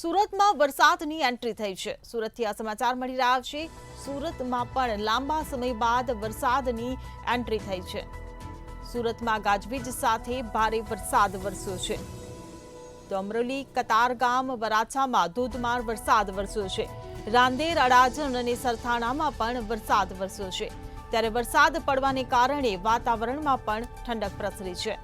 સુરતમાં વરસાદની એન્ટ્રી થઈ છે। સુરતથી આ સમાચાર મળી રહ્યા છે। સુરતમાં પણ લાંબા સમય બાદ વરસાદની એન્ટ્રી થઈ છે। સુરતમાં ગાજવીજ સાથે ભારે વરસાદ વરસ્યો છે। તો અમરોલી કતારગામ વરાછામાં ધોધમાર વરસાદ વરસ્યો છે। રાંદેર અડાજણ અને સરથાણામાં પણ વરસાદ વરસ્યો છે। ત્યારે વરસાદ પડવાને કારણે વાતાવરણમાં પણ ઠંડક પ્રસરી છે।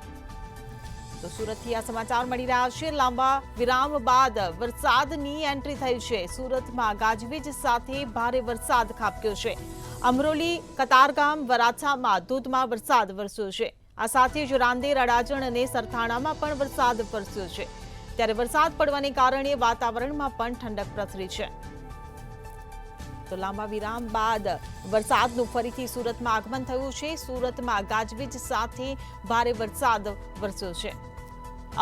તો સુરતથી આ સમાચાર મળી રહ્યા છે। લાંબા વિરામ બાદ વરસાદની એન્ટ્રી થઈ છે। સુરતમાં ગાજવીજ સાથે ભારે વરસાદ ખાબક્યો છે। અમરોલી કતારગામ વરાછામાં ધોધમાર વરસાદ વરસ્યો છે। આ સાથે જ રાંદેર અડાજણ અને સરથાણામાં પણ વરસાદ વરસ્યો છે। ત્યારે વરસાદ પડવાને કારણે વાતાવરણમાં પણ ઠંડક પ્રસરી છે। તો લાંબા વિરામ બાદ વરસાદનું ફરીથી સુરતમાં આગમન થયું છે। સુરતમાં ગાજવીજ સાથે ભારે વરસાદ વરસ્યો છે।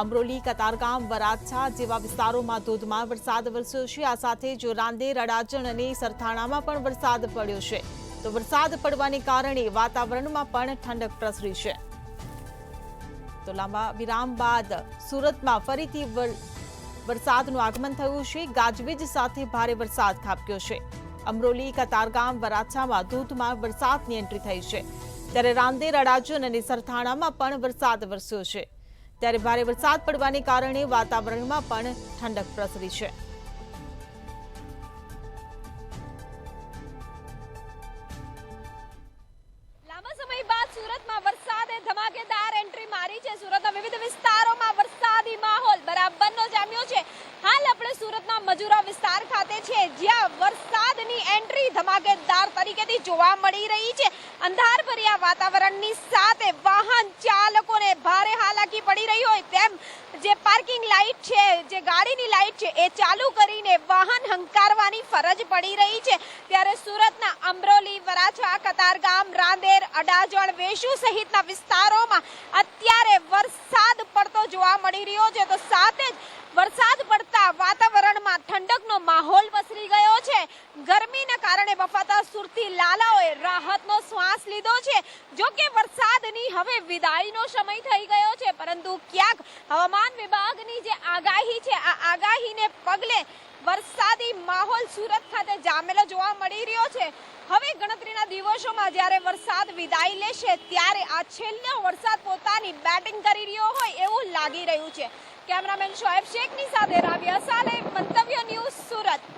અમરોલી કતારગામ વરાછા જેવા વિસ્તારોમાં ધોધમાર વરસાદ વરસ્યો છે। આ સાથે જ રાંદેર અડાજણ અને સરથાણામાં પણ વરસાદ પડ્યો છે। તો વરસાદ પડવાને કારણે વાતાવરણમાં પણ ઠંડક પ્રસરી છે। તો લાંબા વિરામ બાદ સુરતમાં ફરીથી વરસાદનું આગમન થયું છે। ગાજવીજ સાથે ભારે વરસાદ ખાબક્યો છે। અમરોલી કતારગામ વરાછામાં ધોધમાર વરસાદની એન્ટ્રી થઈ છે। ત્યારે રાંદેર અડાજણ અને સરથાણામાં પણ વરસાદ વરસ્યો છે। ત્યારે ભારે વરસાદ પડવાને કારણે વાતાવરણમાં પણ ઠંડક પ્રસરી છે। લાંબા સમય બાદ સુરતમાં વરસાદે ધમાકેદાર એન્ટ્રી મારી છે। સુરતના વિવિધ વિસ્તારોમાં વરસાદી માહોલ બરાબરનો જામ્યો છે। હાલ આપણે સુરતના મજુરા વિસ્તાર ખાતે છે, જ્યાં વરસાદની એન્ટ્રી ધમાકેદાર તરીકેથી જોવા મળી રહી છે। અંધારભર્યા વાતાવરણની સાથે વાહન ચાલકોને ભારે હાલાકી પડી રહી હોય તેમ જે પાર્કિંગ લાઇટ છે, જે ગાડીની લાઇટ છે, એ ચાલુ કરીને વાહન હંકારવાની ફરજ પડી રહી છે। ત્યારે સુરતના અમરોલી, વરાછા, કતારગામ, રાંદેર, અડાજણ, વેસુ સહિતના વિસ્તારોમાં અત્યારે વરસાદ પડતો જોવા મળી રહ્યો છે। તો સાથે જ વરસાદ પડતા વાતાવરણમાં ઠંડકનો માહોલ વસરી ગયો છે। ગરમીના કારણે બફાતા સુરતી લાલાઓએ રાહતનો શ્વાસ લીધો છે। જો કે વરસાદની હવે વિદાયનો સમય થઈ ગયો છે, પરંતુ ક્યાંક હવામાન વિભાગની જે આગાહી છે, આ આગાહીને પગલે વરસાદી માહોલ સુરત ખાતે જામેલો જોવા મળી રહ્યો છે। હવે ગણતરીના દિવસોમાં જ્યારે વરસાદ વિદાય લેશે, ત્યારે આ છેલ્લો વરસાદ પોતાની બેટિંગ કરી રહ્યો હોય એવું લાગી રહ્યું છે। કેમેરામેન શોએબ શેખની સાથે રાબિયા સાલેહ, મંતવ્ય ન્યૂઝ, સુરત।